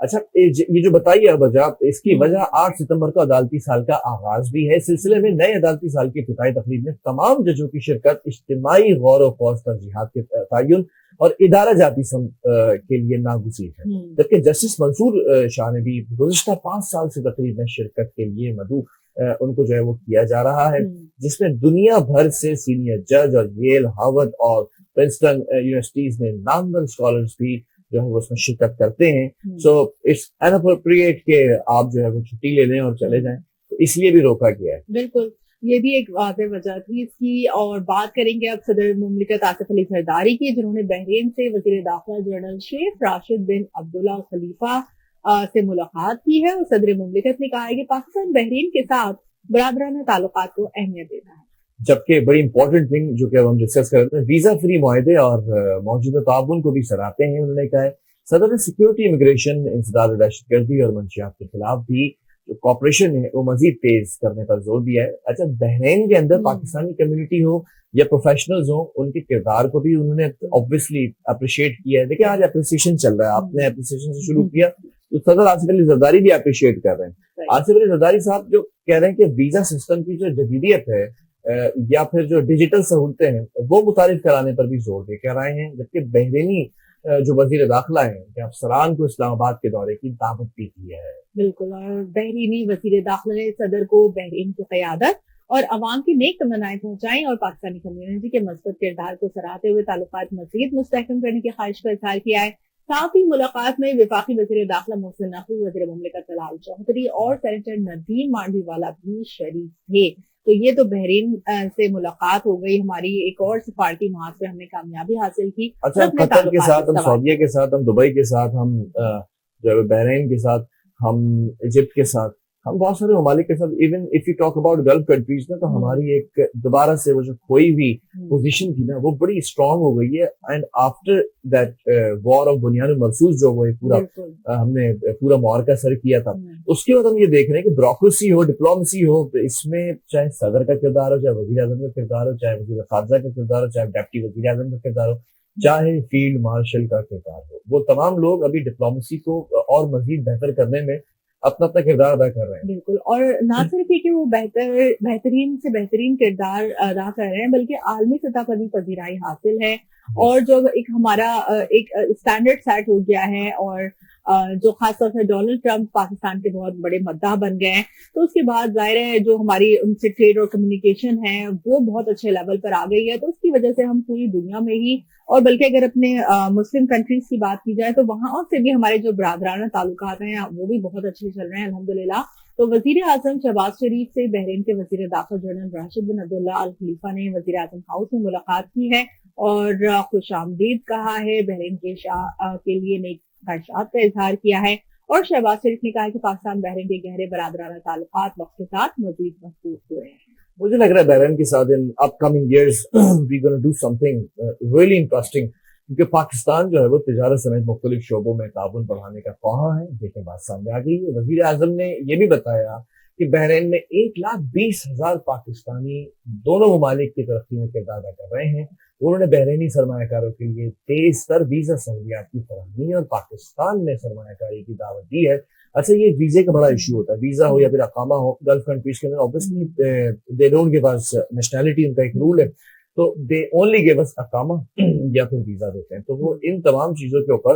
اچھا یہ جو بتائیے اب وجہ، اس کی وجہ 8 ستمبر کو عدالتی سال کا آغاز بھی ہے. سلسلے میں نئے عدالتی سال کی افتتاحی تقریب میں تمام ججوں کی شرکت، اجتماعی غور و خوض ترجیحات کے تعین اور ادارہ جاتی سمت کے لیے ناگزیر ہے. جبکہ جسٹس منصور شاہ نے بھی گزشتہ 5 سال سے تقریب میں شرکت کے لیے مدعو ان کو جو ہے وہ کیا جا رہا ہے، جس میں دنیا بھر سے سینئر جج اور ییل، ہارورڈ اور پرنسٹن یونیورسٹیز میں نامور اسکالرز بھی جو ہے وہ اس میں شرکت کرتے ہیں. سو اٹس اناپروپریٹ کہ آپ جو ہے وہ چھٹی لے لیں اور چلے جائیں، تو اس لیے بھی روکا گیا ہے. بالکل، یہ بھی ایک واضح وجہ تھی اس کی. اور بات کریں گے اب صدر مملکت آصف علی زرداری کی، جنہوں نے بحرین سے وزیر داخلہ جنرل شیخ راشد بن عبداللہ خلیفہ سے ملاقات کی ہے. اور صدر مملکت نے کہا ہے کہ پاکستان بحرین کے ساتھ برادرانہ تعلقات کو اہمیت دیتا ہے. جبکہ بڑی امپورٹنٹ تھنگ جو کہ ہم ڈسکس کرتے ہیں، ویزا فری معاہدے اور موجودہ تعاون کو بھی سراہتے ہیں. انہوں نے کہا ہے صدر نے سیکیورٹی، امیگریشن، انسداد دہشت گردی اور منشیات کے خلاف بھی جو کوپریشن ہے وہ مزید تیز کرنے پر زور دیا ہے. اچھا، بحرین کے اندر پاکستانی کمیونٹی ہو یا پروفیشنلز ہوں، ان کے کردار کو بھی انہوں نے obviously اپریشیٹ کیا ہے. دیکھیں آج اپریسیشن چل رہا ہے، آپ نے اپریسیشن سے شروع کیا تو صدر آصف علی زرداری بھی اپریشیٹ کر رہے ہیں. آصف علی زرداری صاحب جو کہہ رہے ہیں کہ ویزا سسٹم کی جو جدیدیت ہے یا پھر جو ڈیجیٹل سہولتیں ہیں وہ متعارف کرانے پر بھی زور دے کر آئے ہیں. جبکہ بحرینی جو وزیر داخلہ ہیں کہ افسران کو اسلام آباد کے دورے کی دعوت بھی دی ہے. بالکل، اور بحرینی وزیر داخلہ نے صدر کو بحرین کی قیادت اور عوام کی نیک تمنائیں پہنچائیں اور پاکستانی کمیونٹی کے مثبت کردار کو سراہتے ہوئے تعلقات مزید مستحکم کرنے کی خواہش کا اظہار کیا ہے. ساتھ ہی ملاقات میں وفاقی وزیر داخلہ محسن نقوی، وزیر مملکت طلال چودھری اور سینیٹر ندیم مانڈی والا بھی شریک تھے. تو یہ تو بحرین سے ملاقات ہو گئی. ہماری ایک اور سفارتی محاذ پہ ہم نے کامیابی حاصل کی. اچھا، قطر کے ساتھ، ہم سعودیہ کے ساتھ، ہم دبئی کے ساتھ، ہم جو بحرین کے ساتھ، ہم ایجپٹ کے ساتھ، ہم بہت سارے ممالک کے ساتھ، even if you talk about golf countries نا، تو ہماری ایک دوبارہ سے وہ جو کوئی بھی پوزیشن تھی نا وہ بڑی اسٹرانگ ہو گئی ہے. And after that war of Bunyan al Marsoos جو وہ پورا ہم نے پورا معرکہ سر کیا تھا، اس کے بعد ہم یہ دیکھ رہے ہیں کہ بیوروکریسی ہو، ڈپلومیسی ہو، اس میں چاہے صدر کا کردار ہو، چاہے وزیر اعظم کا کردار ہو، چاہے وزیر خارجہ کا کردار ہو، چاہے ڈپٹی وزیر اعظم کا کردار ہو، چاہے فیلڈ مارشل کا کردار ہو، وہ تمام لوگ ابھی ڈپلومیسی کو اور مزید بہتر کرنے میں اپنا کردار ادا کر رہے ہیں. بالکل، اور نہ صرف یہ کہ وہ بہترین سے بہترین کردار ادا کر رہے ہیں، بلکہ عالمی سطح پر بھی پذیرائی حاصل ہے. اور جو ایک ہمارا ایک اسٹینڈرڈ سیٹ ہو گیا ہے، اور جو خاص طور سے ڈونلڈ ٹرمپ پاکستان کے بہت بڑے مداح بن گئے ہیں، تو اس کے بعد ظاہر ہے جو ہماری ان سے ٹریڈ اور کمیونیکیشن ہے وہ بہت اچھے لیول پر آ گئی ہے. تو اس کی وجہ سے ہم پوری دنیا میں ہی، اور بلکہ اگر اپنے مسلم کنٹریز کی بات کی جائے تو وہاں سے بھی ہمارے جو برادرانہ تعلقات ہیں وہ بھی بہت اچھے چل رہے ہیں الحمدللہ. تو وزیر اعظم شہباز شریف سے بحرین کے وزیر داخلہ جنرل راشد بن عبداللہ ال خلیفہ نے وزیر اعظم ہاؤس میں ملاقات کی ہے اور خوش آمدید کہا ہے. بحرین کے شاہ کے لیے نیک خواہشات کا اظہار کیا ہے. اور شہباز شریف نے کہا کہ پاکستان بحرین کے گہرے برادرانہ تعلقات وقت کے ساتھ مزید مضبوط ہو رہے ہیں. مجھے لگ رہا ہے بحرین کے ساتھ in upcoming years we gonna do something really interesting, کیونکہ پاکستان جو ہے وہ تجارت سمیت مختلف شعبوں میں تعاون بڑھانے کا خواہاں ہے. دیکھیں بات سامنے آ گئی ہے. وزیر اعظم نے یہ بھی بتایا کہ بحرین میں 1,20,000 پاکستانی دونوں ممالک کی ترقی میں کردار ادا کر رہے ہیں. انہوں نے بحرینی سرمایہ کاروں کے لیے تیز تر ویزا سہولیات کی فراہمی اور پاکستان میں سرمایہ کاری کی دعوت دی ہے. اچھا، یہ ویزے کا بڑا ایشو ہوتا ہے، ویزا ہو یا پھر اقامہ ہو. گلف کنٹریز کے اندر obviously they don't give us nationality، ان کا ایک رول ہے، تو they only give us اقامہ یا پھر ویزا دیتے ہیں. تو وہ ان تمام چیزوں کے اوپر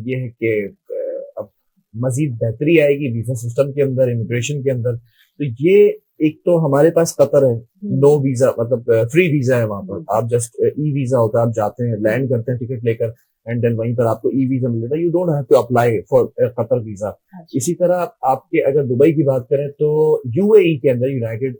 یہ ہے کہ اب مزید بہتری آئے گی ویزا سسٹم کے اندر، امیگریشن کے اندر. تو یہ ایک تو ہمارے پاس قطر ہے، نو ویزا، مطلب فری ویزا ہے وہاں پر. آپ جسٹ ای ویزا ہوتا ہے، آپ جاتے ہیں، لینڈ کرتے ہیں ٹکٹ لے کر، اینڈ دین وہیں پر آپ کو ای ویزا مل جاتا ہے. You don't have to apply for Qatar visa. اسی طرح آپ کے اگر دبئی کی بات کریں تو یو اے ای کے اندر، یونائٹڈ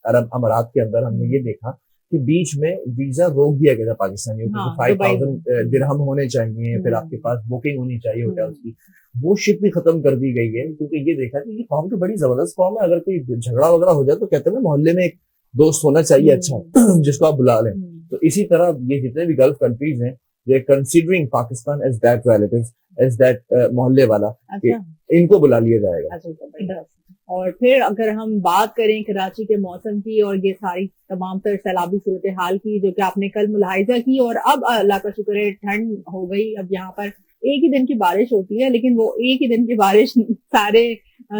عرب امارات کے اندر، ہم نے یہ دیکھا کہ بیچ میں ویزا روک دیا گیا تھا پاکستانیوں کو. 5,000 درہم ہونے چاہیے، پھر آپ کے پاس بکنگ ہونی چاہیے ہوٹل کی. وہ شپ بھی ختم کر دی گئی ہے، کیونکہ یہ دیکھا کہ یہ قوم تو بڑی زبردست قوم ہے. اگر کوئی جھگڑا وغیرہ ہو جائے تو کہتے ہیں نا محلے میں ایک دوست ہونا چاہیے اچھا جس کو آپ بلا لیں. تو اسی طرح یہ جتنے بھی گلف کنٹریز ہیں they considering Pakistan as that relatives, as that محلے والا، ان کو بلا لیا جائے گا. اور پھر اگر ہم بات کریں کراچی کے موسم کی اور یہ ساری تمام تر سیلابی صورتحال کی جو کہ آپ نے کل ملاحظہ کی، اور اب اللہ کا شکر ہے ٹھنڈ ہو گئی اب یہاں پر، ایک ہی دن کی بارش ہوتی ہے لیکن وہ ایک ہی دن کی بارش سارے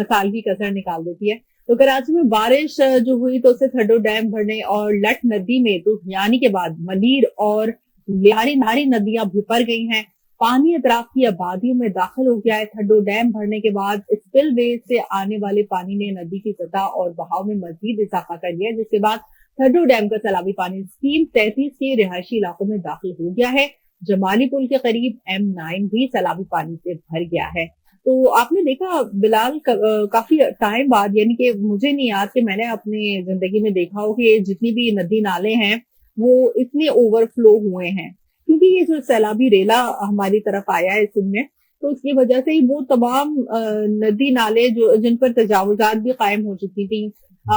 سال کی کسر نکال دیتی ہے. تو کراچی میں بارش جو ہوئی تو اس سے تھڈو ڈیم بھرنے اور لٹ ندی میں طوفانی کے بعد ملیر اور لیاری ندیاں بھر گئی ہیں. پانی اطراف کی آبادیوں میں داخل ہو گیا ہے. تھڈو ڈیم بھرنے کے بعد اسپل وے سے آنے والے پانی نے ندی کی سطح اور بہاؤ میں مزید اضافہ کر لیا، جس کے بعد تھڈو ڈیم کا سیلابی پانی اسکیم 33 کے رہائشی علاقوں میں داخل ہو گیا ہے. جمالی پل کے قریب M9 بھی سیلابی پانی سے بھر گیا ہے. تو آپ نے دیکھا بلال کافی ٹائم بعد، یعنی کہ مجھے نہیں یاد کہ میں نے اپنی زندگی میں دیکھا ہو کہ جتنی بھی ندی نالے ہیں وہ اتنے اوور فلو ہوئے ہیں، کیونکہ یہ جو سیلابی ریلا ہماری طرف آیا ہے سندھ میں، تو اس کی وجہ سے ہی وہ تمام ندی نالے جو جن پر تجاوزات بھی قائم ہو چکی تھی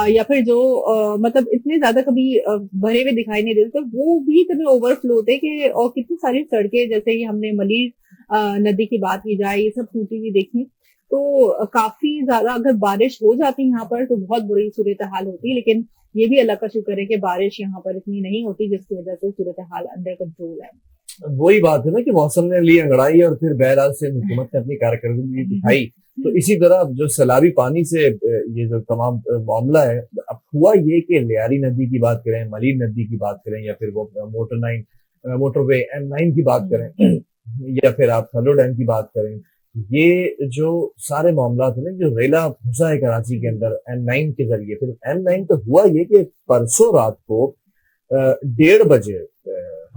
یا پھر جو مطلب اتنے زیادہ کبھی بھرے ہوئے دکھائی نہیں دیتے، وہ بھی اتنے اوور فلو تھے کہ، اور کتنی ساری سڑکیں جیسے ہی ہم نے ملیر ندی کی بات کی جائے یہ سب ٹوٹی ہوئی دیکھی. تو کافی زیادہ اگر بارش ہو جاتی یہاں پر تو بہت بری صورتحال ہوتی، لیکن یہ بھی اللہ کا شکر ہے کہ بارش یہاں پر اتنی نہیں ہوتی جس کی وجہ سے صورتحال انڈر کنٹرول ہے. وہی بات ہے نا کہ موسم نے لی انگڑائی اور پھر بہرحال سے حکومت نے اپنی کارکردگی دکھائی. تو اسی طرح جو سیلابی پانی سے یہ جو تمام معاملہ ہے، اب ہوا یہ کہ لیاری ندی کی بات کریں، ملیر ندی کی بات کریں، یا پھر وہ موٹر وے M9 کی بات کریں، یا پھر آپ تھڈو ڈیم کی بات کریں، یہ جو سارے معاملات ہیں جو ریلا پھنسا ہے کراچی کے اندر M9 کے ذریعے. پھر M9 تو ہوا یہ کہ پرسوں رات کو 1:30 بجے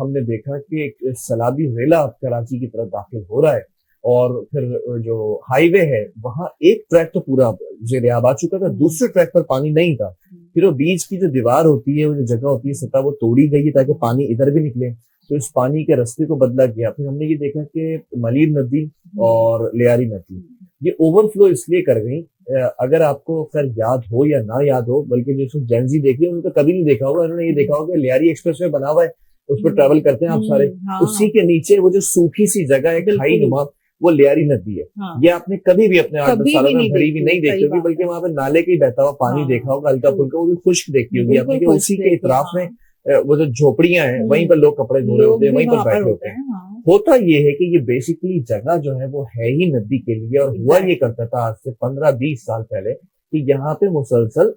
ہم نے دیکھا کہ ایک سیلابی ریلا کراچی کی طرف داخل ہو رہا ہے، اور پھر جو ہائی وے ہے وہاں ایک ٹریک تو پورا زیر آب آ چکا تھا، دوسرے ٹریک پر پانی نہیں تھا. پھر وہ بیچ کی جو دیوار ہوتی ہے، وہ جو جگہ ہوتی ہے سطح، وہ توڑی گئی تاکہ پانی ادھر بھی نکلے. تو اس پانی کے رستے کو بدلا گیا. پھر ہم نے یہ دیکھا کہ ملیر ندی اور لیاری ندی یہ اوور فلو اس لیے کر گئی. اگر آپ کو خیر یاد ہو یا نہ یاد ہو، بلکہ جو جینزی دیکھ رہے ہیں انہوں نے کبھی نہیں دیکھا ہوگا، انہوں نے یہ دیکھا ہوگا کہ لیاری ایکسپریس وے بنا ہوا ہے، اس پر ٹریول کرتے ہیں آپ سارے، اسی کے نیچے وہ جو سوکھی سی جگہ ہے کھائی نما، وہ لیاری ندی ہے. یہ آپ نے کبھی بھی اپنے 8 سالوں میں بھری بھی نہیں دیکھی ہوگی، بلکہ وہاں پہ نالے کے بہتا ہوا پانی دیکھا ہوگا ہلکا پھلکا، وہ بھی خشک دیکھی ہوگی آپ نے کہ اسی کے اطراف میں وہ جو جھوپڑیاں ہیں وہیں پر لوگ کپڑے دھو رہے ہوتے ہیں، وہیں پر بیٹھے ہوتے ہیں. ہوتا یہ ہے کہ یہ بیسیکلی جگہ جو ہے وہ ہے ہی ندی کے لیے، اور ہوا یہ کرتا تھا آج سے 15-20 سال پہلے کہ یہاں پہ مسلسل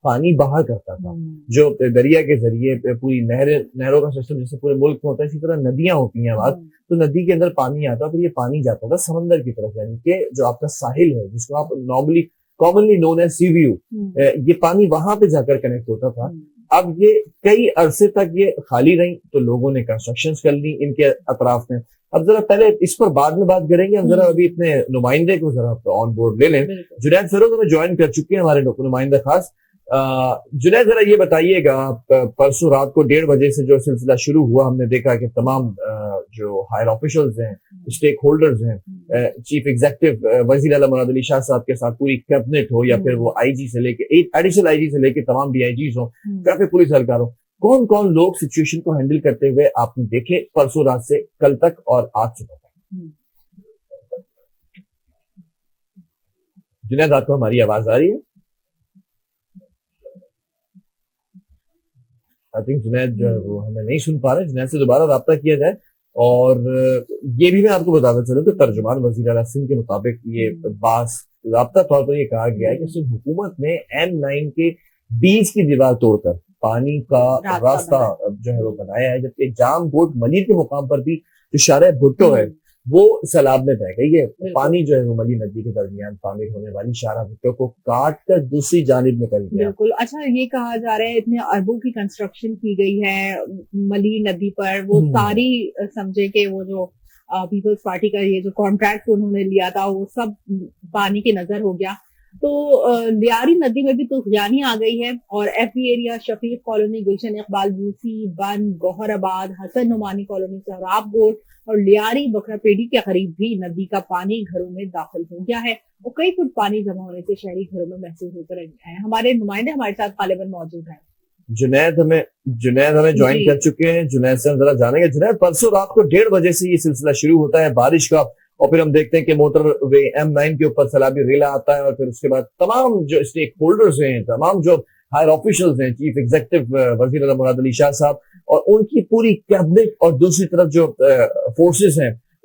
پانی بہا کرتا تھا، جو دریا کے ذریعے پوری نہروں کا سسٹم جیسے پورے ملک میں ہوتا ہے، اسی طرح ندیاں ہوتی ہیں آباد، تو ندی کے اندر پانی آتا، پھر یہ پانی جاتا تھا سمندر کی طرف، یعنی کہ جو آپ کا ساحل ہے جس کو آپ commonly known as C view, یہ پانی وہاں پہ جا کر کنیکٹ ہوتا تھا. اب یہ کئی عرصے تک یہ خالی رہی، تو لوگوں نے کنسٹرکشن کر لی ان کے اطراف میں. اب ذرا پہلے اس پر بعد میں بات کریں گے، ہم ذرا ابھی اپنے نمائندے کو ذرا آن بورڈ لے لیں. جنید فیروز ہمیں جوائن کر چکے ہیں، ہمارے نمائندہ خاص. جنید ذرا یہ بتائیے گا، پرسوں رات کو 1:30 بجے سے جو سلسلہ شروع ہوا، ہم نے دیکھا کہ تمام جو ہائر آفیشلز ہیں، اسٹیک ہولڈرز ہیں، چیف ایگزیکٹو وزیر اعلیٰ مراد علی شاہ صاحب کے ساتھ پوری کیبنٹ ہو، یا پھر وہ آئی جی سے لے کے ایڈیشنل آئی جی سے لے کے تمام ڈی آئی جیز ہوں، ٹریفک پولیس اہلکار ہوں، کون کون لوگ سچویشن کو ہینڈل کرتے ہوئے آپ نے دیکھے پرسوں رات سے کل تک اور آج صبح تک؟ جنید آپ کو ہماری آواز آ رہی ہے؟ آئی تھنک جنید جو ہے وہ ہمیں نہیں سن پا رہے. جنید سے دوبارہ رابطہ کیا جائے. اور یہ بھی میں آپ کو بتانا چاہوں کہ ترجمان وزیر اعلیٰ سندھ کے مطابق یہ باضابطہ طور پر یہ کہا گیا ہے کہ صرف حکومت نے M9 کے بیچ کی دیوار توڑ کر پانی کا راستہ جو ہے وہ بنایا ہے، جبکہ جام بوٹ ملیر کے مقام پر بھی جو شارع بھٹو ہے وہ سیلاب میں بہہ گئی ہے. پانی جو ہے وہ ملی ندی کے درمیان تعمیر ہونے والی شارع بھٹو کو کاٹ کر دوسری جانب نکل گیا. بالکل. اچھا، یہ کہا جا رہا ہے اتنے اربوں کی کنسٹرکشن کی گئی ہے ملی ندی پر، وہ ساری سمجھے کہ وہ جو پیپلز پارٹی کا یہ جو کانٹریکٹ انہوں نے لیا تھا وہ سب پانی کی نظر ہو گیا. تو لیاری ندی میں بھی طوفانی آ گئی ہے، اور ایف بی ایریا، شفیق کالونی، گلشن اقبال بوسی، بند، گوہر آباد، حسن نعمانی کالونی، سہراب گوٹ اور لیاری بکرا پیڑی کے قریب بھی ندی کا پانی گھروں میں داخل ہو گیا ہے، اور کئی فٹ پانی جمع ہونے سے شہری گھروں میں محسوس ہو کر ہیں. ہمارے نمائندے ہمارے ساتھ غالباً موجود ہیں. جنید ہمیں جوائن کر چکے ہیں. جنید سے ہم ذرا جانیں گے. جنید، پرسوں رات کو 1:30 بجے سے یہ سلسلہ شروع ہوتا ہے بارش کا، اور پھر ہم دیکھتے ہیں کہ موٹر وے M9 کے اوپر سیلابی ریلا آتا ہے، اور پھر اس کے بعد تمام جو اسٹیک ہولڈرز ہیں، تمام جو ہائر آفیشلز ہیں، چیف ایگزیکٹو وزیر اعلیٰ مراد علی شاہ صاحب اور ان کی پوری کیبنٹ، اور دوسری طرف جو فورسز ہیں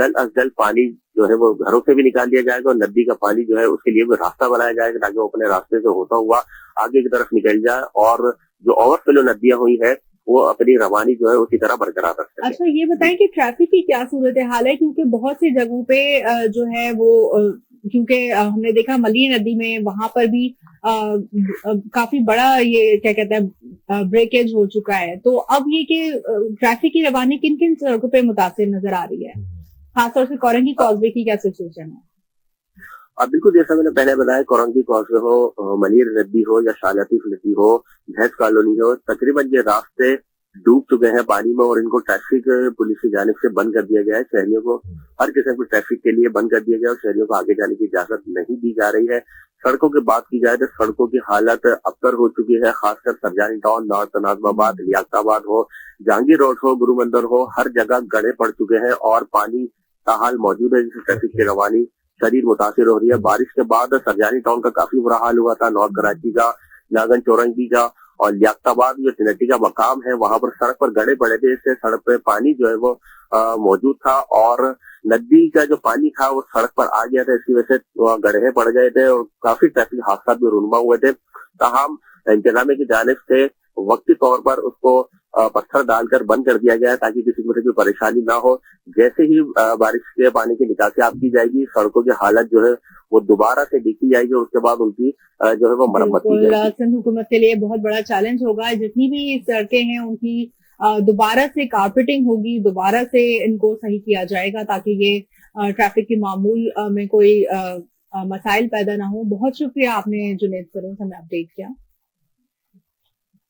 جلد از جلد پانی جو ہے وہ گھروں سے بھی نکال دیا جائے گا اور ندی کا پانی جو ہے اس کے لیے بھی راستہ بنایا جائے گا تاکہ وہ اپنے راستے سے ہوتا ہوا آگے کی طرف نکل جائے اور جو اوور فلو ندیاں ہوئی ہے وہ اپنی روانی جو ہے اسی طرح برقرار رکھ سکے. اچھا یہ بتائیں کہ ٹریفک کی کیا صورتحال ہے، کیونکہ بہت سی جگہوں پہ جو ہے وہ کیونکہ ہم نے دیکھا ملی ندی میں وہاں پر بھی کافی بڑا یہ کیا کہتے ہیں بریکیج ہو چکا ہے، تو اب یہ کہ ٹریفک کی روانی کن کن سڑکوں پہ متاثر نظر آ رہی ہے، خاص طور سے کورنگی کازوے کی کیا سچویشن ہے؟ بالکل جیسا میں نے پہلے بتایا، کورنگی کازوے ہو، منیر ندی ہو یا شاہ لطیف ندی ہو، بھینس کالونی ہو، تقریباً یہ راستے ڈوب چکے ہیں پانی میں اور ان کو ٹریفک پولیس کی جانب سے بند کر دیا گیا ہے. شہریوں کو ہر قسم کے ٹریفک کے لیے بند کر دیا گیا اور شہریوں کو آگے جانے کی اجازت نہیں دی جا رہی ہے. سڑکوں کی بات کی جائے تو سڑکوں کی حالت ابتر ہو چکی ہے، خاص کر سرجانی ٹاؤن، نارتھ ناظم آباد، لیاقت آباد ہو، جہانگیر روڈ ہو، گرو مندر ہو، ہر جگہ گڑھے پڑ چکے ہیں اور پانی تاحال موجود ہے، جس سے ٹریفک کی روانی شدید متاثر ہو رہی ہے. بارش کے بعد سرجانی ٹاؤن کا کافی برا حال ہوا تھا، نارتھ کراچی کا، ناگن چورنگی کا اور لیاقت آباد جو ٹرینٹی کا مقام ہے وہاں پر سڑک پر گڑھے پڑے تھے، اس سے سڑک پہ پانی جو ہے وہ موجود تھا اور ندی کا جو پانی تھا وہ سڑک پر آ گیا تھا، اس کی وجہ سے گڑھے پڑ گئے تھے اور کافی ٹریفک حادثات بھی رونما ہوئے تھے. تاہم انتظامیہ کی جانب سے وقتی طور پر اس کو پتھر ڈال کر بند کر دیا گیا تاکہ کسی طرح کی پریشانی نہ ہو. جیسے ہی بارش کے پانی کی نکاسی آپ کی جائے گی، سڑکوں کی حالت جو ہے وہ دوبارہ سے دیکھی جائے گی اور اس کے بعد ان کی جو ہے وہ مرمت کی جائے گی. سندھ حکومت کے لیے بہت بڑا چیلنج ہوگا، جتنی بھی سڑکیں ہیں ان کی دوبارہ سے کارپیٹنگ ہوگی، دوبارہ سے ان کو صحیح کیا جائے گا تاکہ یہ ٹریفک کے معمول میں کوئی مسائل پیدا نہ ہو. بہت شکریہ آپ نے جنید سروں سے ہمیں اپڈیٹ کیا.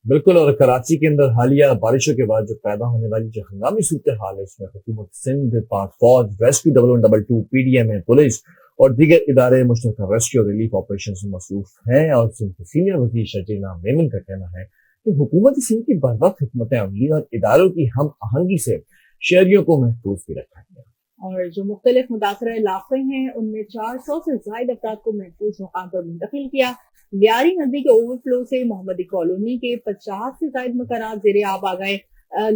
بالکل، اور کراچی کے اندر حالیہ بارشوں کے بعد جو پیدا ہونے والی جو ہنگامی صورتحال ہے اس میں حکومت سندھ، پاک فوج، ریسکیو 1122، PDMA، پولیس اور دیگر ادارے مشترکہ ریسکیو اور ریلیف آپریشن میں مصروف ہیں. اور سندھ کے سینئر وزیر شرجیل میمن کا کہنا ہے کہ حکومت سندھ کی بروقت حکمت عملی اور اداروں کی ہم آہنگی سے شہریوں کو محفوظ بھی رکھا گیا. اور جو مختلف متاثرہ علاقے ہیں ان میں 400 سے زائد افراد کو محفوظ مقام پر منتقل کیا. لیاری ندی کے اوور فلو سے محمدی کالونی کے 50 سے زائد مکانات زیر آب آ گئے.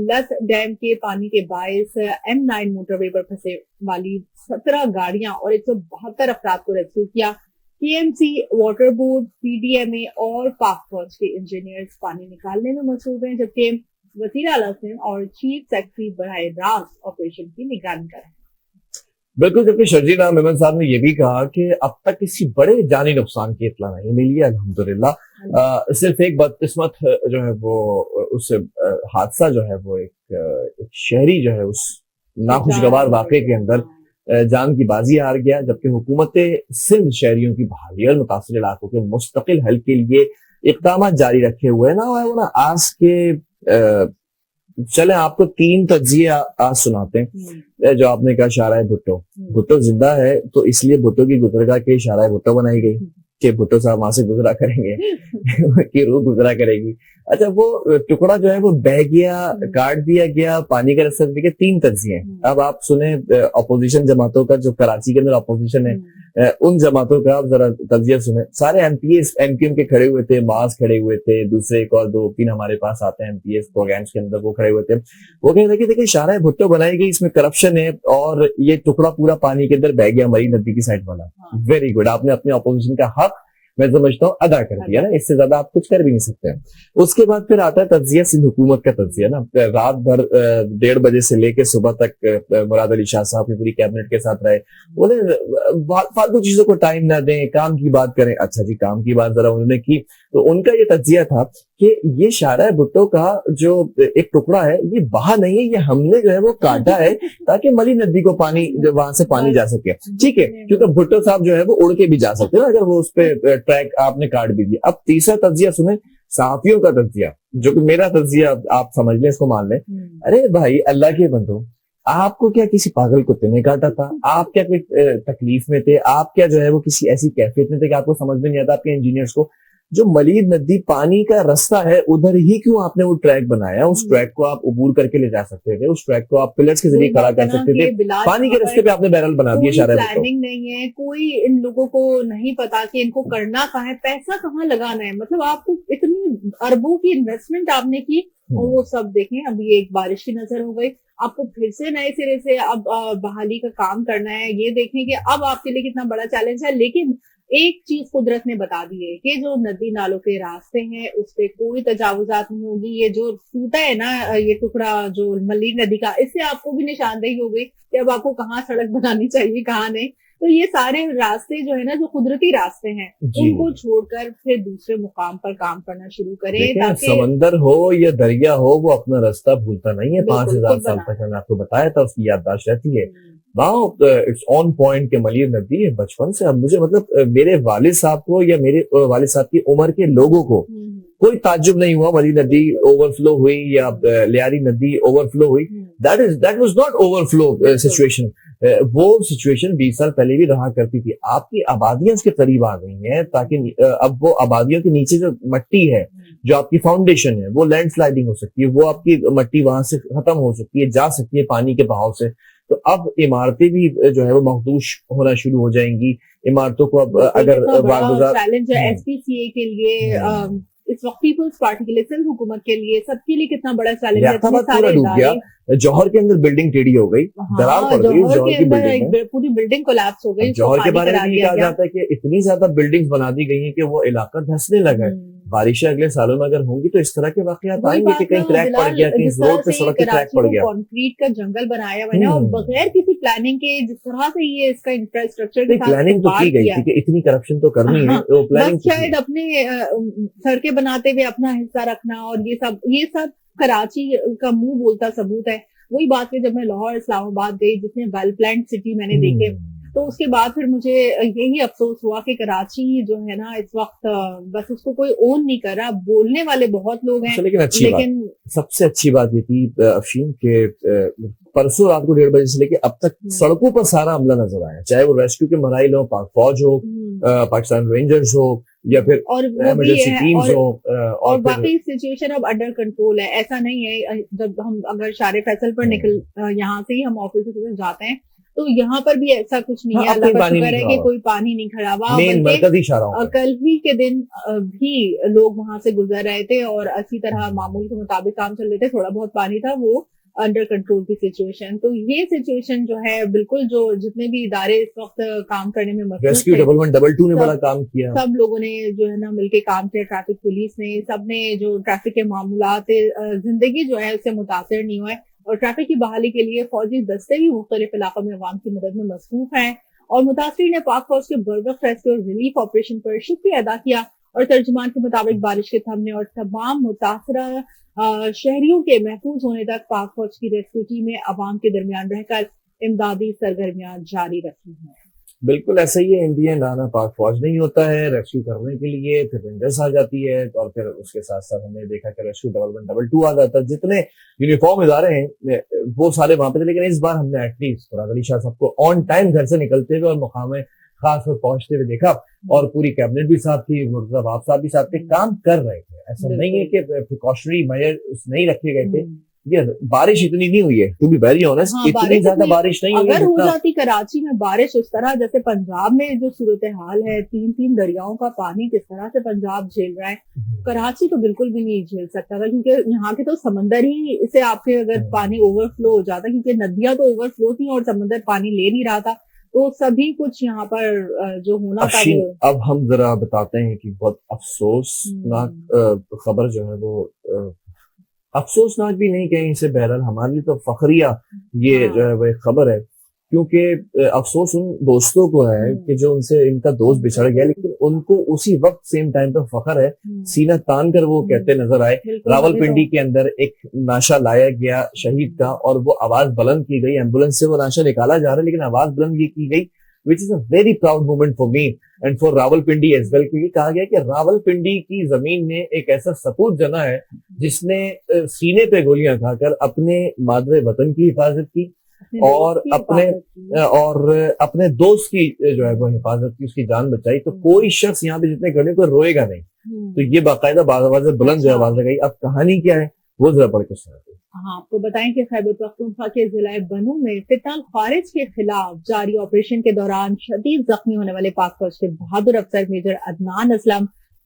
لت ڈیم کے پانی کے باعث M9 موٹر وے پر پھنسے والی 17 گاڑیاں اور 172 افراد کو ریسکیو کیا. TMC، واٹر بورڈ، PDMA اور پاک فوج کے انجینئرز پانی نکالنے میں مصروف ہیں، جبکہ وزیر اعلیٰ سندھ اور چیف سیکرٹری براہ راست آپریشن کی نگرانی کر رہے ہیں. بالکل، جبکہ شرجیل میمن صاحب نے یہ بھی کہا کہ اب تک کسی بڑے جانی نقصان کی اطلاع نہیں ملی ہے الحمدللہ. صرف ایک بدقسمت جو ہے وہ اس حادثہ جو ہے وہ ایک شہری جو ہے اس ناخوشگوار واقعے کے اندر جان کی بازی ہار گیا، جبکہ حکومت سندھ شہریوں کی بحالی اور متاثرہ علاقوں کے مستقل حل کے لیے اقدامات جاری رکھے ہوئے نا آج کے چلیں آپ کو 3 تجزیے آج سناتے ہیں. جو آپ نے کہا شارع بھٹو زندہ ہے تو اس لیے بھٹو کی گزرگاہ کے شارع بھٹو بنائی گئی کہ بھٹو صاحب وہاں سے گزرا کریں گے کہ روح گزرا کرے گی. اچھا، وہ ٹکڑا جو ہے وہ بہ گیا، کاٹ دیا گیا، پانی کا رستہ دیکھے. 3 تجزیے ہیں. اب آپ سنیں اپوزیشن جماعتوں کا، جو کراچی کے اندر اپوزیشن ہے ان جماعتوں کا آپ ذرا تجزیہ سنیں. سارے MPM کے کھڑے ہوئے تھے، معاذ کھڑے ہوئے تھے، دوسرے ایک اور 2-3 ہمارے پاس آتے ہیں MPS پروگرامس کے اندر، وہ کھڑے ہوئے تھے. وہ کہہ رہے کہ دیکھیں شارع بھٹو بنائی گئی، اس میں کرپشن ہے اور یہ ٹکڑا پورا پانی کے اندر بہ گیا مری ندی کی سائڈ والا. ویری گڈ، آپ نے اپنے اپوزیشن کا حق میں سمجھتا ہوں ادا کر دیا نا، اس سے زیادہ آپ کچھ کر بھی نہیں سکتے. اس کے بعد پھر آتا ہے تجزیہ سندھ حکومت کا تجزیہ نا. رات بھر 1:30 بجے سے لے کے صبح تک مراد علی شاہ صاحب کی پوری کیبنٹ کے ساتھ رہے. بولے فالتو چیزوں کو ٹائم نہ دیں، کام کی بات کریں. اچھا جی، کام کی بات ذرا انہوں نے کی تو ان کا یہ تجزیہ تھا کہ یہ شارع بھٹو کا جو ایک ٹکڑا ہے یہ بہا نہیں ہے، یہ ہم نے جو ہے وہ کاٹا ہے تاکہ ملی ندی کو پانی وہاں سے پانی جا سکے. ٹھیک ہے، کیونکہ بھٹو صاحب جو ہے وہ اڑ کے بھی جا سکتے نا اگر وہ اس پہ ٹریک آپ نے کاٹ بھی دیا. اب تیسرا تجزیہ سنیں، صحافیوں کا تجزیہ، جو کہ میرا تجزیہ آپ سمجھ لیں، اس کو مان لیں. ارے بھائی اللہ کے بندو، آپ کو کیا کسی پاگل کتے نے کاٹا تھا؟ آپ کیا کوئی تکلیف میں تھے؟ آپ کیا جو ہے وہ کسی ایسی کیفیت میں تھے کہ آپ کو سمجھ میں نہیں آتا آپ کے انجینئرز کو؟ جو ملید ندی پانی کا رستہ ہے ادھر ہی کیوں آپ نے وہ ٹریک بنایا؟ اس ٹریک کو آپ عبور کر کے لے جا سکتے تھے، اس ٹریک کو آپ پلرز کے ذریعے کھڑا کر سکتے تھے. پانی کے رستے پہ آپ نے بیرل بنا دیا. شارع بھٹو پلاننگ نہیں ہے، کوئی ان لوگوں کو نہیں پتا کہ ان کو کرنا کہاں ہے، پیسہ کہاں لگانا ہے. مطلب آپ کو اتنی اربوں کی انویسٹمنٹ آپ نے کی اور وہ سب دیکھیں ابھی ایک بارش کی نظر ہو گئی, آپ کو پھر سے نئے سرے سے اب بحالی کا کام کرنا ہے. یہ دیکھیں کہ اب آپ کے لیے کتنا بڑا چیلنج ہے, لیکن ایک چیز قدرت نے بتا دی ہے کہ جو ندی نالوں کے راستے ہیں اس پہ کوئی تجاوزات نہیں ہوگی. یہ جو ٹوٹا ہے نا یہ ٹکڑا جو ملیر ندی کا, اس سے آپ کو بھی نشاندہی ہو گئی کہ اب آپ کو کہاں سڑک بنانی چاہیے کہاں نہیں. تو یہ سارے راستے جو ہے نا جو قدرتی راستے ہیں ان کو چھوڑ کر پھر دوسرے مقام پر کام کرنا شروع کریں. تاکہ سمندر ہو یا دریا ہو وہ اپنا راستہ بھولتا نہیں ہے. 5000 سال تک میں نے آپ کو بتایا تھا اس کی یادداشت رہتی ہے. اٹس آن پوائنٹ کہ ملیر ندی ہے بچپن سے. اب مجھے مطلب میرے والد صاحب کو یا میرے والد صاحب کی عمر کے لوگوں کو کوئی تعجب نہیں ہوا ملیر ندی اوور فلو ہوئی یا لیاری ندی اوور فلو ہوئی. That was not over flu situation. وہ سچویشن 20 سال پہلے بھی رہا کرتی تھی. آپ کی آبادیاں اس کے قریب آ گئی ہیں تاکہ اب وہ آبادیوں کے نیچے جو مٹی ہے جو آپ کی فاؤنڈیشن ہے وہ لینڈ سلائڈنگ ہو سکتی ہے, وہ آپ کی مٹی وہاں سے ختم ہو سکتی ہے, جا سکتی ہے پانی کے بہاؤ سے. تو اب عمارتیں بھی جو ہے وہ مخدوش ہونا شروع ہو جائیں گی. عمارتوں کو اب اگر چیلنج ہے ایس پی سی اے کے لیے, اس وقت پیپلز پارٹی کے لیے, سندھ حکومت کے لیے, سب کے لیے کتنا بڑا چیلنج ہے. پورا ڈوب گیا. جوہر کے اندر بلڈنگ ٹیڑھی ہو گئی, درار پڑ گئی جوہر کی بلڈنگ میں, پوری بلڈنگ کولیپس ہو گئی. جوہر کے بارے میں یہ کہا جاتا ہے کہ اتنی زیادہ بلڈنگ بنا دی گئی ہیں کہ وہ علاقہ دھنسنے لگا ہے. بارشیں اگلے سالوں میں اگر ہوں گی تو اس طرح کے واقعات آئیں گے کہ کہیں کریک پڑ گیا, کہیں روڈ پہ سڑک پہ کریک پڑ گیا. کنکریٹ کا جنگل بنایا ہوا ہے اور بغیر کسی پلاننگ کے جس طرح سے یہ اس کا انفراسٹرکچر کے ساتھ پلاننگ تو کی گئی تھی کہ اتنی کرپشن تو کرنی ہے, وہ پلاننگ شاید اپنے سڑکیں بناتے ہوئے اپنا حصہ رکھنا. اور یہ سب کراچی کا منہ بولتا ثبوت ہے. وہی بات ہے جب میں لاہور اسلام آباد گئی جتنے ویل پلانڈ سٹی میں نے دیکھے, تو اس کے بعد پھر مجھے یہی افسوس ہوا کہ کراچی جو ہے نا اس وقت بس اس کو کوئی اون نہیں کر رہا. بولنے والے بہت لوگ ہیں, لیکن سب سے اچھی بات یہ تھی افشین کہ پرسوں رات کو 1:30 بجے سے لے کے اب تک سڑکوں پر سارا عملہ نظر آیا, چاہے وہ ریسکیو کے مراحل ہو, پاک فوج ہو, پاکستان رینجرز ہو یا پھر ایمرجنسی ٹیمز ہو. اور باقی سچویشن اب انڈر کنٹرول ہے. ایسا نہیں ہے جب ہم اگر شارع فیصل پر نکل یہاں سے ہی ہم آفس سے جاتے ہیں تو یہاں پر بھی ایسا کچھ نہیں ہے. اللہ کا شکر ہے کہ کوئی پانی نہیں کھڑا ہوا. کل ہی کے دن بھی لوگ وہاں سے گزر رہے تھے اور اسی طرح معمول کے مطابق کام چل رہے تھے. تھوڑا بہت پانی تھا, وہ انڈر کنٹرول کی سچویشن. تو یہ سچویشن جو ہے بالکل جو جتنے بھی ادارے اس وقت کام کرنے میں مصروف ریسکیو 112 نے بڑا کام کیا, سب لوگوں نے جو ہے نا مل کے کام کیا. ٹریفک پولیس نے, سب نے جو ٹریفک کے معاملات, زندگی جو ہے اس سے متاثر نہیں ہوئے. اور ٹریفک کی بحالی کے لیے فوجی دستے بھی مختلف علاقوں میں عوام کی مدد میں مصروف ہیں. اور متاثرین نے پاک فوج کے بروقت ریسکیو اور ریلیف آپریشن پر شکریہ ادا کیا. اور ترجمان کے مطابق بارش کے تھمنے اور تمام متاثرہ شہریوں کے محفوظ ہونے تک پاک فوج کی ریسکیو ٹیمیں عوام کے درمیان رہ کر امدادی سرگرمیاں جاری رکھی ہیں. بالکل ایسا ہی ہے. انڈین آنا پاک فوج نہیں ہوتا ہے ریسکیو کرنے کے لیے, پھر رینجرز آ جاتی ہے اور پھر اس کے ساتھ ساتھ ہم نے دیکھا کہ ریسکیو 112 آ جاتا ہے. جتنے یونیفارم ادارے ہیں وہ سارے وہاں پہ تھے, لیکن اس بار ہم نے ایٹ لیسٹ مراد علی شاہ صاحب کو آن ٹائم گھر سے نکلتے ہوئے اور مقام خاص پر پہنچتے ہوئے دیکھا, اور پوری کیبنٹ بھی ساتھ تھی, مرتضیٰ باب صاحب بھی ساتھ تھے, کام کر رہے تھے. ایسا نہیں ہے کہ پریکاشنری میجرز نہیں رکھے گئے تھے. یہ بارش اتنی نہیں ہوئی ہے, ٹو بی ویری آنیسٹ, اتنی زیادہ بارش نہیں ہوئی. اگر ہو جاتی کراچی میں بارش اس طرح جیسے پنجاب میں جو صورتحال ہے, 3 دریاؤں کا پانی کس طرح سے پنجاب جھیل رہا ہے, کراچی تو بالکل بھی نہیں جھیل سکتا تھا. کیونکہ یہاں کے تو سمندر ہی اسے آپ کے اگر پانی اوور فلو ہو جاتا, کیونکہ ندیاں تو اوور فلو تھیں اور سمندر پانی لے نہیں رہا تھا, تو سبھی کچھ یہاں پر جو ہونا تھا. اب ہم ذرا بتاتے ہیں کہ بہت افسوسناک خبر جو ہے وہ, افسوسناک بھی نہیں کہیں اسے, بہرحال ہمارے لیے تو فخریہ یہ جو ہے وہ خبر ہے, کیونکہ افسوس ان دوستوں کو ہے کہ جو ان سے ان کا دوست بچھڑ گیا, لیکن ان کو اسی وقت سیم ٹائم پہ فخر ہے, سینہ تان کر وہ کہتے نظر آئے. راولپنڈی کے اندر ایک ناشا لایا گیا شہید کا, اور وہ آواز بلند کی گئی, ایمبولینس سے وہ ناشا نکالا جا رہا ہے, لیکن آواز بلند یہ کی گئی, which is a very proud moment for me and for Rawalpindi as well. کیونکہ کہا گیا کہ راولپنڈی کی زمین نے ایک ایسا سپوت جنا ہے جس نے سینے پہ گولیاں کھا کر اپنے مادر وطن کی حفاظت کی اور اپنے دوست کی جو ہے وہ حفاظت کی, اس کی جان بچائی. تو کوئی شخص یہاں پہ جتنے گھڑے کو روئے گا نہیں. تو یہ باقاعدہ آواز بلند جو آواز لگائی. اب کہانی کیا ہے وہ ذرا پڑھ کے سناتے ہیں. ہاں, آپ کو بتائیں کہ خیبر پختونخوا کے ضلع بنو میں فتنہ خارج کے خلاف جاری آپریشن کے دوران شدید زخمی ہونے والے پاک فوج کے بہادر افسر میجر عدنان اسلم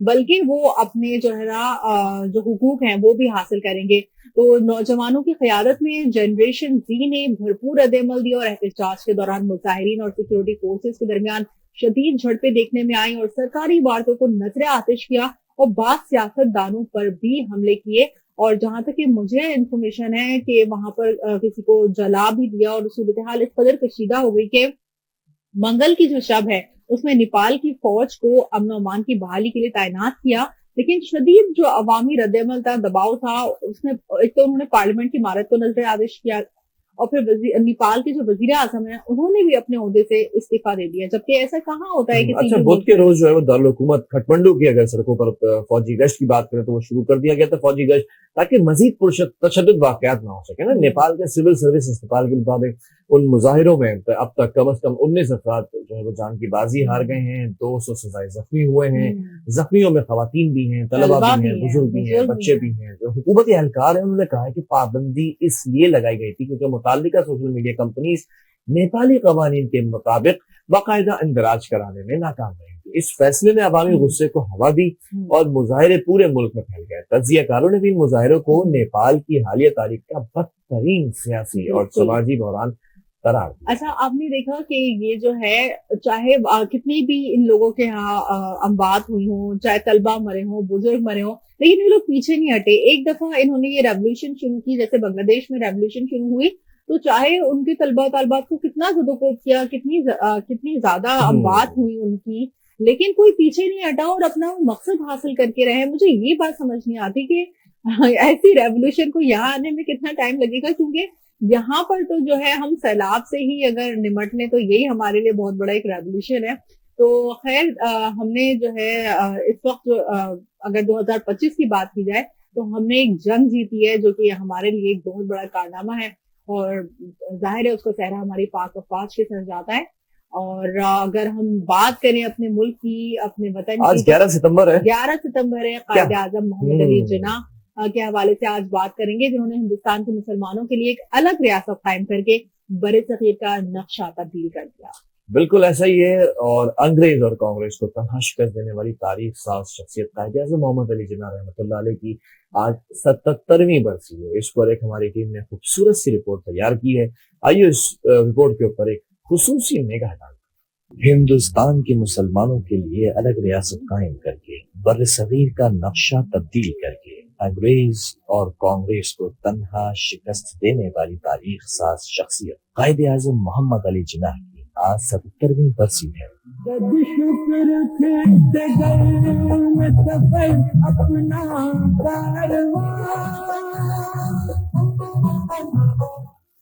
بلکہ وہ اپنے جو ہے نا جو حقوق ہیں وہ بھی حاصل کریں گے. تو نوجوانوں کی قیادت میں جنریشن زی نے بھرپور رد عمل دیا اور احتجاج کے دوران مظاہرین اور سیکورٹی فورسز کے درمیان شدید جھڑپیں دیکھنے میں آئیں اور سرکاری عمارتوں کو نظر آتش کیا اور بعض سیاست دانوں پر بھی حملے کیے. اور جہاں تک کہ مجھے انفارمیشن ہے کہ وہاں پر کسی کو جلا بھی دیا اور صورتحال اس قدر کشیدہ ہو گئی کہ منگل کی جو شب ہے اس میں نیپال کی فوج کو امن و امان کی بحالی کے لیے تعینات کیا. لیکن شدید جو عوامی رد عمل تھا، دباؤ تھا، اس میں ایک تو انہوں نے پارلیمنٹ کی عمارت کو نظر آتش کیا اور پھر نیپال کے جو وزیر اعظم ہیں انہوں نے بھی اپنے عہدے سے استعفیٰ دے دیا، جبکہ ایسا کہاں ہوتا ہے. اچھا، بدھ کے روز جو ہے وہ دارالحکومت کھٹمنڈو کی اگر سڑکوں پر فوجی گشت کی بات کریں تو وہ شروع کر دیا گیا تھا فوجی گشت، تاکہ مزید تشدد واقعات نہ ہو سکے نا. نیپال کے سول سروس اسپتال کے مطابق ان مظاہروں میں اب تک کم از کم 19 افراد جو ہے وہ جان کی بازی ہار گئے ہیں، 200 سے زائد زخمی ہوئے ہیں. زخمیوں میں خواتین بھی ہیں، طلبہ بھی ہیں، بزرگ بھی ہیں، بچے بھی ہیں. جو حکومتی اہلکار ہیں انہوں نے کہا ہے کہ پابندی اس لیے لگائی گئی تھی کیونکہ متعلقہ سوشل میڈیا کمپنیز نیپالی قوانین کے مطابق باقاعدہ اندراج کرانے میں ناکام رہی. اس فیصلے نے عوامی غصے کو ہوا دی اور مظاہرے پورے ملک میں پھیل گئے. تجزیہ کاروں نے بھی ان مظاہروں کو نیپال کی حالیہ تاریخ کا بدترین سیاسی اور سماجی بحران قرار دیا. اچھا، آپ نے دیکھا کہ یہ جو ہے چاہے کتنی بھی ان لوگوں کے ہاں اموات ہوئی ہوں، چاہے طلبہ مرے ہوں، بزرگ مرے ہوں، لیکن یہ لوگ پیچھے نہیں ہٹے. ایک دفعہ انہوں نے یہ ریولیوشن شروع کی، جیسے بنگلہ دیش میں ریولیوشن شروع ہوئی تو چاہے ان کے طلبہ طالبات کو کتنا زدوکوب کیا، کتنی زیادہ اموات ہوئی ان کی، لیکن کوئی پیچھے نہیں ہٹا اور اپنا مقصد حاصل کر کے رہے. مجھے یہ بات سمجھ نہیں آتی کہ ایسی ریولیوشن کو یہاں آنے میں کتنا ٹائم لگے گا، کیونکہ یہاں پر تو جو ہے ہم سیلاب سے ہی اگر نمٹ لیں تو یہی ہمارے لیے بہت بڑا ایک ریولیوشن ہے. تو خیر ہم نے جو ہے اس وقت اگر 2025 کی بات کی جائے تو ہم نے ایک جنگ جیتی ہے جو کہ ہمارے لیے ایک بہت بڑا کارنامہ ہے اور ظاہر ہے اس کو صحرا ہماری پاک افواج کے ساتھ جاتا ہے. اور اگر ہم بات کریں اپنے ملک کی، اپنے وطن آج کی، 11 ستمبر ہے. 11 ستمبر ہے. قائد اعظم محمد علی جناح کے حوالے سے آج بات کریں گے، جنہوں نے ہندوستان کے مسلمانوں کے لیے ایک الگ ریاست قائم کر کے بر صغیر کا نقشہ تبدیل کر دیا. بالکل ایسا ہی ہے. اور انگریز اور کانگریس کو تنہا شکست دینے والی تاریخ ساز شخصیت قائد اعظم محمد علی جناح رحمۃ اللہ علیہ کی آج 77ویں برسی ہے. اس پر ایک ہماری ٹیم نے خوبصورت سی رپورٹ تیار کی ہے. آئیے اس رپورٹ کے اوپر ایک خصوصی نگاہ ڈالتے ہیں. ہندوستان کے مسلمانوں کے لیے الگ ریاست قائم کر کے بر صغیر کا نقشہ تبدیل کر کے انگریز اور کانگریس کو تنہا شکست دینے والی تاریخ ساز شخصیت قائد اعظم محمد علی جناح کی آج 77ویں برسی ہے.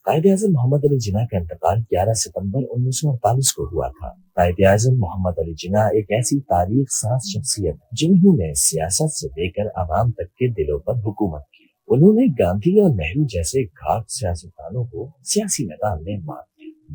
قائد اعظم محمد علی جناح کا انتقال 11 ستمبر 1948 کو ہوا تھا. قائد اعظم محمد علی جناح ایک ایسی تاریخ ساز شخصیت جنہوں نے سیاست سے لے کر عوام تک کے دلوں پر حکومت کی. انہوں نے گاندھی اور نہرو جیسے گھاٹ سیاستدانوں کو سیاسی میدان میں مار دی.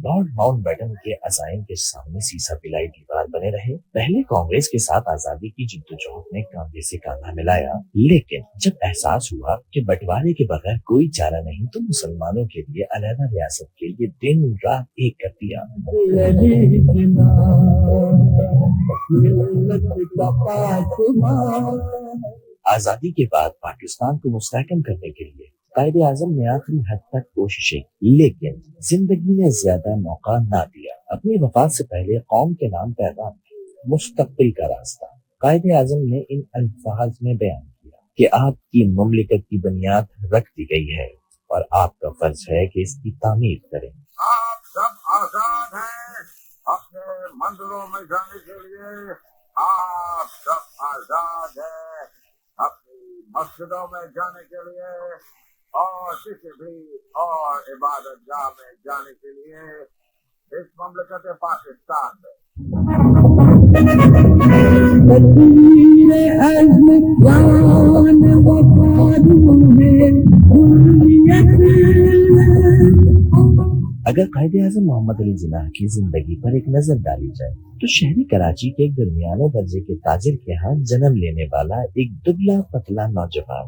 لارڈ ماؤنٹ بیٹن کے عزائم کے سامنے سیسا پلائی دیوار بنے رہے. پہلے کانگریس کے ساتھ آزادی کی جدوجہد نے کاندھے سے کاندھا ملایا، لیکن جب احساس ہوا کہ بٹوارے کے بغیر کوئی چارہ نہیں تو مسلمانوں کے لیے علیحدہ ریاست کے لیے دن رات ایک کر دیا. آزادی کے بعد پاکستان کو مستحکم کرنے کے لیے قائد اعظم نے آخری حد تک کوششیں کی، لیکن زندگی نے زیادہ موقع نہ دیا. اپنی وفات سے پہلے قوم کے نام پیغام مستقبل کا راستہ قائد اعظم نے ان الفاظ میں بیان کیا کہ آپ کی مملکت کی بنیاد رکھ دی گئی ہے اور آپ کا فرض ہے کہ اس کی تعمیر کریں. آپ سب آزاد ہیں اپنے منزلوں میں جانے کے لیے. آپ سب آزاد ہیں اپنی مسجدوں میں جانے کے لیے اور کسی بھی اور عبادت گاہ میں جانے کے لیے اس مملکت پاکستان میں. اگر قائد اعظم محمد علی جناح کی زندگی پر ایک نظر ڈالی جائے تو شہری کراچی کے ایک درمیانے درجے کے تاجر کے ہاں جنم لینے والا ایک دبلا پتلا نوجوان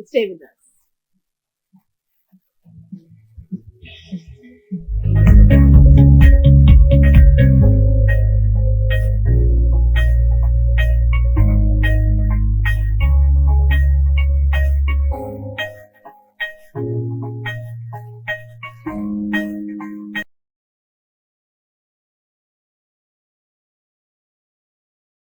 Stay with us.